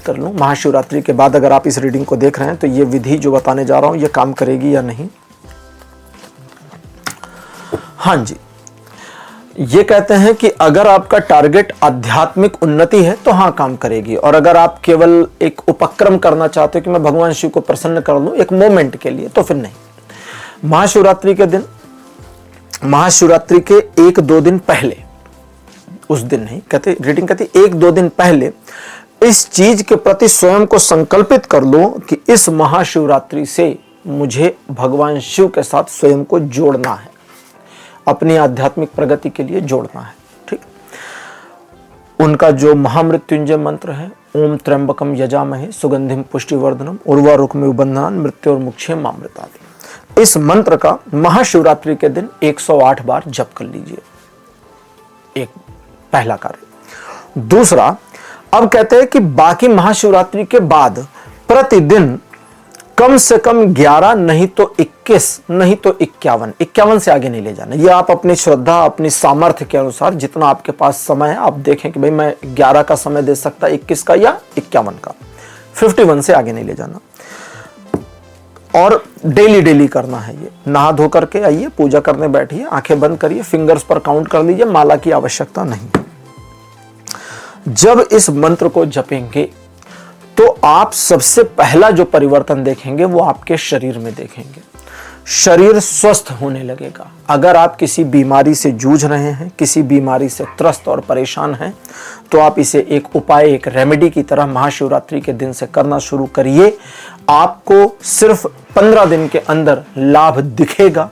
कर लूं, महाशिवरात्रि के बाद अगर आप इस रीडिंग को देख रहे हैं तो ये विधि जो बताने जा रहा हूं ये काम करेगी या नहीं। हाँ जी, ये कहते हैं कि अगर आपका टारगेट आध्यात्मिक उन्नति है तो हाँ काम करेगी, और अगर आप केवल एक उपक्रम करना चाहते हो कि मैं भगवान शिव को प्रसन्न कर लूं एक मोमेंट के लिए, तो फिर नहीं। महाशिवरात्रि के दिन, महाशिवरात्रि के 1-2 दिन पहले, उस दिन नहीं कहते, रीडिंग कहती 1-2 दिन पहले इस चीज के प्रति स्वयं को संकल्पित कर लो कि इस महाशिवरात्रि से मुझे भगवान शिव के साथ स्वयं को जोड़ना है, अपनी आध्यात्मिक प्रगति के लिए जोड़ना है। ठीक, उनका जो महामृत्युंजय मंत्र है, ओम त्र्यंबकम यजामहे सुगंधिम पुष्टिवर्धनम उर्वारुकमिव बन्धनान् मृत्योर्मुक्षेम मामृतादि, इस मंत्र का महाशिवरात्रि के दिन 108 बार जप कर लीजिए। एक पहला कार्य। दूसरा, अब कहते हैं कि बाकी महाशिवरात्रि के बाद प्रतिदिन कम से कम 11 नहीं तो 21 नहीं तो 51 से आगे नहीं ले जाना। ये आप अपनी श्रद्धा, अपनी सामर्थ्य के अनुसार जितना आपके पास समय है, आप देखें कि भाई मैं 11 का समय दे सकता, 21 का या 51 का, 51 से आगे नहीं ले जाना। और डेली करना है ये। नहा धो करके आइए, पूजा करने बैठिए, आंखें बंद करिए, फिंगर्स पर काउंट कर लीजिए, माला की आवश्यकता नहीं। जब इस मंत्र को जपेंगे तो आप सबसे पहला जो परिवर्तन देखेंगे वो आपके शरीर में देखेंगे। शरीर स्वस्थ होने लगेगा। अगर आप किसी बीमारी से जूझ रहे हैं, किसी बीमारी से त्रस्त और परेशान हैं, तो आप इसे एक उपाय, एक रेमेडी की तरह महाशिवरात्रि के दिन से करना शुरू करिए। आपको सिर्फ 15 दिन के अंदर लाभ दिखेगा।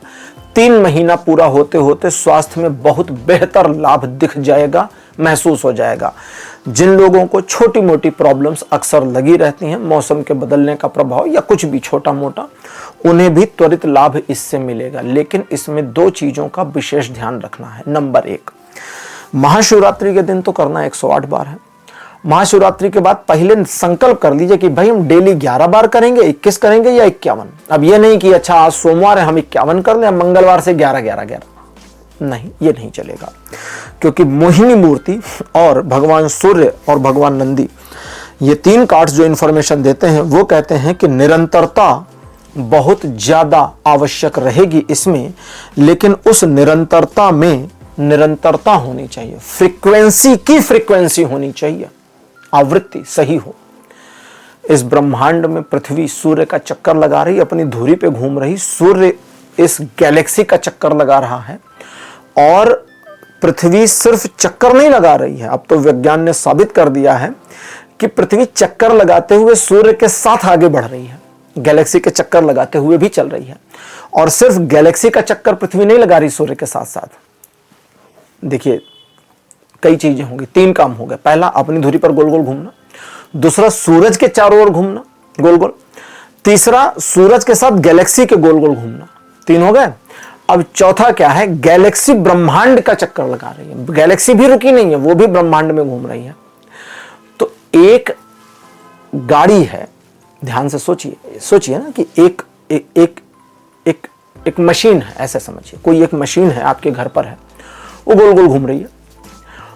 3 महीना पूरा होते होते स्वास्थ्य में बहुत बेहतर लाभ दिख जाएगा, महसूस हो जाएगा। जिन लोगों को छोटी मोटी प्रॉब्लम्स अक्सर लगी रहती हैं, मौसम के बदलने का प्रभाव या कुछ भी छोटा मोटा, उन्हें भी त्वरित लाभ इससे मिलेगा। लेकिन इसमें 2 चीजों का विशेष ध्यान रखना है। नंबर 1, महाशिवरात्रि के दिन तो करना 108 बार है। महाशिवरात्रि के बाद पहले संकल्प कर लीजिए कि भाई हम डेली 11 बार करेंगे, 21 करेंगे या 51। अब ये नहीं कि अच्छा आज सोमवार है हम 51 कर लें, मंगलवार से 11 नहीं, ये नहीं चलेगा। क्योंकि मोहिनी मूर्ति और भगवान सूर्य और भगवान नंदी, ये 3 कार्ड्स जो इंफॉर्मेशन देते हैं, वो कहते हैं कि निरंतरता बहुत ज्यादा आवश्यक रहेगी इसमें, लेकिन उस निरंतरता में निरंतरता होनी चाहिए, फ्रीक्वेंसी होनी चाहिए, आवृत्ति सही हो। इस ब्रह्मांड में पृथ्वी सूर्य का चक्कर लगा रही, अपनी धुरी पे घूम रही, सूर्य इस गैलेक्सी का चक्कर लगा रहा है और पृथ्वी सिर्फ चक्कर नहीं लगा रही है। अब तो विज्ञान ने साबित कर दिया है कि पृथ्वी चक्कर लगाते हुए सूर्य के साथ आगे बढ़ रही है, गैलेक्सी के चक्कर लगाते हुए भी चल रही है। और सिर्फ गैलेक्सी का चक्कर पृथ्वी नहीं लगा रही सूर्य के साथ साथ। देखिए कई चीजें होंगी, 3 काम हो गए। पहला, अपनी धुरी पर गोल गोल घूमना। दूसरा, सूरज के चारों ओर घूमना गोल गोल। तीसरा, सूरज के साथ गैलेक्सी के गोल गोल घूमना। 3 हो गए। अब चौथा क्या है, गैलेक्सी ब्रह्मांड का चक्कर लगा रही है। गैलेक्सी भी रुकी नहीं है, वो भी ब्रह्मांड में घूम रही है। तो एक गाड़ी है, ध्यान से सोचिए ना कि एक मशीन है, ऐसे समझिए कोई एक मशीन है आपके घर पर है, वो गोल गोल घूम रही है।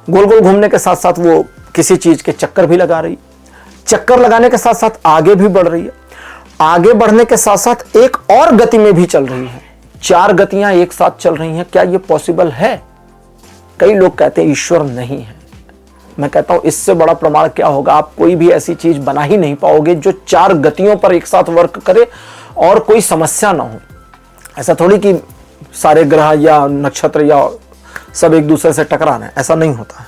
गोल गोल घूमने के साथ साथ वो किसी चीज के चक्कर भी लगा रही है। चक्कर लगाने के साथ साथ आगे भी बढ़ रही है। आगे बढ़ने के साथ साथ एक और गति में भी चल रही है। 4 गतियां एक साथ चल रही हैं। क्या ये पॉसिबल है? कई लोग कहते हैं ईश्वर नहीं है। मैं कहता हूं इससे बड़ा प्रमाण क्या होगा। आप कोई भी ऐसी चीज बना ही नहीं पाओगे जो 4 गतियों पर एक साथ वर्क करे और कोई समस्या ना हो। ऐसा थोड़ी कि सारे ग्रह या नक्षत्र या सब एक दूसरे से टकराना है, ऐसा नहीं होता है।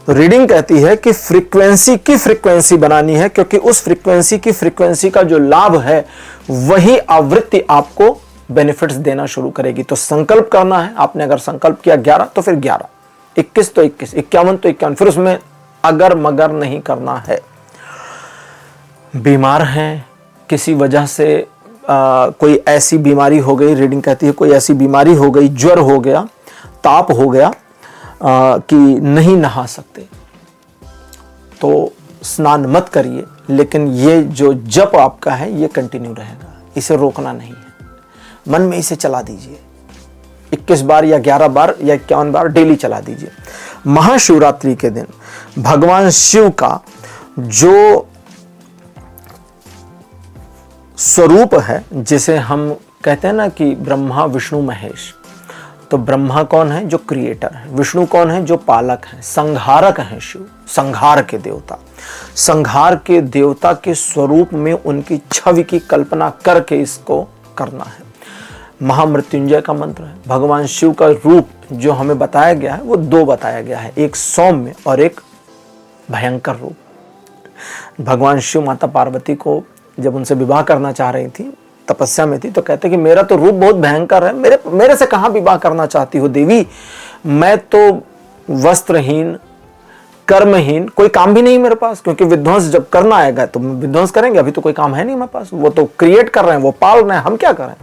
तो रीडिंग कहती है कि फ्रीक्वेंसी बनानी है, क्योंकि उस फ्रीक्वेंसी का जो लाभ है वही आवृत्ति आपको बेनिफिट्स देना शुरू करेगी। तो संकल्प करना है। आपने अगर संकल्प किया 11 तो फिर 11, 21 तो 21, 51 तो 51, फिर उसमें अगर मगर नहीं करना है। बीमार हैं किसी वजह से, कोई ऐसी बीमारी हो गई, रीडिंग कहती है कोई ऐसी बीमारी हो गई, ज्वर हो गया, ताप हो गया कि नहीं नहा सकते, तो स्नान मत करिए। लेकिन ये जो जप आपका है ये कंटिन्यू रहेगा, इसे रोकना नहीं है। मन में इसे चला दीजिए 21 बार या 11 बार या 51 बार डेली चला दीजिए। महाशिवरात्रि के दिन भगवान शिव का जो स्वरूप है, जिसे हम कहते हैं ना कि ब्रह्मा विष्णु महेश, तो ब्रह्मा कौन है? जो क्रिएटर है। विष्णु कौन है? जो पालक है, संहारक है। शिव संहार के देवता, संहार के देवता के स्वरूप में उनकी छवि की कल्पना करके इसको करना है। महामृत्युंजय का मंत्र है। भगवान शिव का रूप जो हमें बताया गया है वो 2 बताया गया है, एक सौम्य और एक भयंकर रूप। भगवान शिव माता पार्वती को जब उनसे विवाह करना चाह रही थी, तपस्या में थी, तो कहते कि मेरा तो रूप बहुत भयंकर है, मेरे से कहाँ विवाह करना चाहती हो देवी? मैं तो वस्त्रहीन, कर्महीन, कोई काम भी नहीं मेरे पास, क्योंकि विध्वंस जब करना आएगा तो विध्वंस करेंगे, अभी तो कोई काम है नहीं हमारे पास। वो तो क्रिएट कर रहे हैं, वो पाल रहे हैं, हम क्या करें?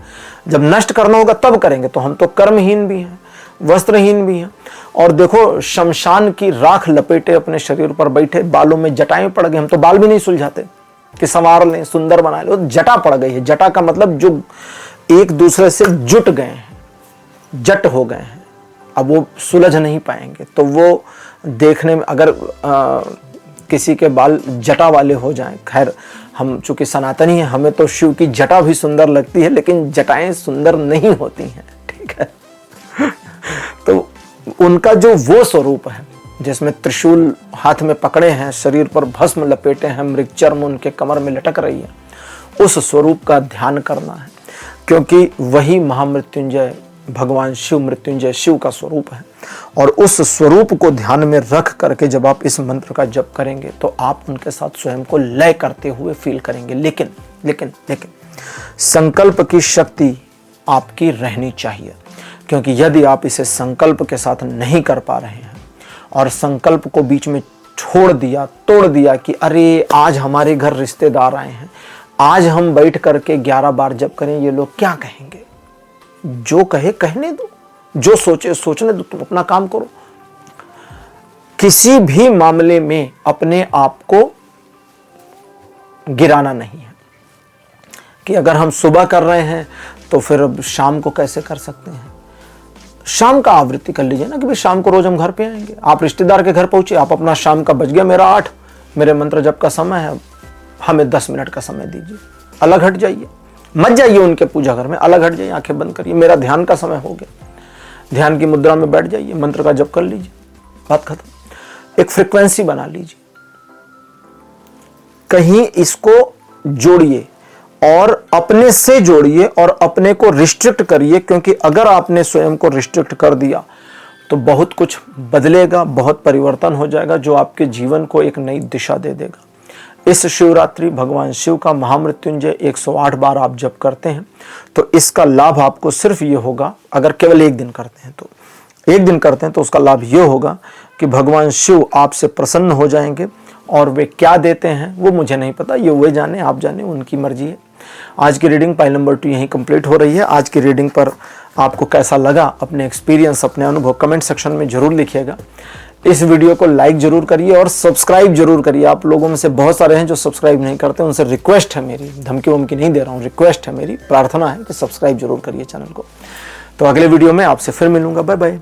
जब नष्ट करना होगा तब करेंगे। तो हम तो कर्महीन भी हैं, वस्त्रहीन भी हैं। और देखो, शमशान की राख लपेटे अपने शरीर पर बैठे, बालों में जटाएं पड़ गई। हम तो बाल भी नहीं सुलझाते कि संवार लें, सुंदर बना लें, जटा पड़ गई है। जटा का मतलब जो एक दूसरे से जुट गए हैं, जट हो गए हैं, अब वो सुलझ नहीं पाएंगे। तो वो देखने में अगर किसी के बाल जटा वाले हो जाएं, खैर हम चूंकि सनातनी हैं, हमें तो शिव की जटा भी सुंदर लगती है, लेकिन जटाएं सुंदर नहीं होती हैं, ठीक है। तो उनका जो वो स्वरूप है जिसमें त्रिशूल हाथ में पकड़े हैं, शरीर पर भस्म लपेटे हैं, मृगचर्म उनके कमर में लटक रही है, उस स्वरूप का ध्यान करना है, क्योंकि वही महामृत्युंजय भगवान शिव, मृत्युंजय शिव का स्वरूप है। और उस स्वरूप को ध्यान में रख करके जब आप इस मंत्र का जप करेंगे तो आप उनके साथ स्वयं को लय करते हुए फील करेंगे। लेकिन लेकिन लेकिन संकल्प की शक्ति आपकी रहनी चाहिए, क्योंकि यदि आप इसे संकल्प के साथ नहीं कर पा रहे हैं और संकल्प को बीच में छोड़ दिया, तोड़ दिया कि अरे आज हमारे घर रिश्तेदार आए हैं, आज हम बैठ करके 11 बार जप करें, ये लोग क्या कहेंगे? जो कहे कहने दो, जो सोचे सोचने दो, तुम अपना काम करो। किसी भी मामले में अपने आप को गिराना नहीं है कि अगर हम सुबह कर रहे हैं तो फिर अब शाम को कैसे कर सकते हैं। शाम का आवृत्ति कर लीजिए ना कि भाई शाम को रोज हम घर पे आएंगे। आप रिश्तेदार के घर पहुंचे, आप अपना शाम का बज गया मेरा 8, मेरे मंत्र जप का समय है, हमें 10 मिनट का समय दीजिए, अलग हट जाइए, मत जाइए उनके पूजा घर में, अलग हट जाइए, आंखें बंद करिए, मेरा ध्यान का समय हो गया, ध्यान की मुद्रा में बैठ जाइए, मंत्र का जप कर लीजिए, बात खत्म। एक फ्रीक्वेंसी बना लीजिए, कहीं इसको जोड़िए और अपने से जोड़िए और अपने को रिस्ट्रिक्ट करिए, क्योंकि अगर आपने स्वयं को रिस्ट्रिक्ट कर दिया तो बहुत कुछ बदलेगा, बहुत परिवर्तन हो जाएगा जो आपके जीवन को एक नई दिशा दे देगा। इस शिवरात्रि भगवान शिव का महामृत्युंजय 108 बार आप जप करते हैं तो इसका लाभ आपको सिर्फ ये होगा, अगर केवल एक दिन करते हैं तो उसका लाभ ये होगा कि भगवान शिव आपसे प्रसन्न हो जाएंगे, और वे क्या देते हैं वो मुझे नहीं पता, ये वे जाने, आप जाने, उनकी मर्जी है। आज की रीडिंग पाइल नंबर 2 यहीं कंप्लीट हो रही है। आज की रीडिंग पर आपको कैसा लगा, अपने एक्सपीरियंस, अपने अनुभव कमेंट सेक्शन में जरूर लिखिएगा। इस वीडियो को लाइक जरूर करिए और सब्सक्राइब जरूर करिए। आप लोगों में से बहुत सारे हैं जो सब्सक्राइब नहीं करते, उनसे रिक्वेस्ट है मेरी, धमकी वमकी नहीं दे रहा हूँ, रिक्वेस्ट है मेरी, प्रार्थना है कि सब्सक्राइब जरूर करिए चैनल को। तो अगले वीडियो में आपसे फिर मिलूंगा। Bye bye.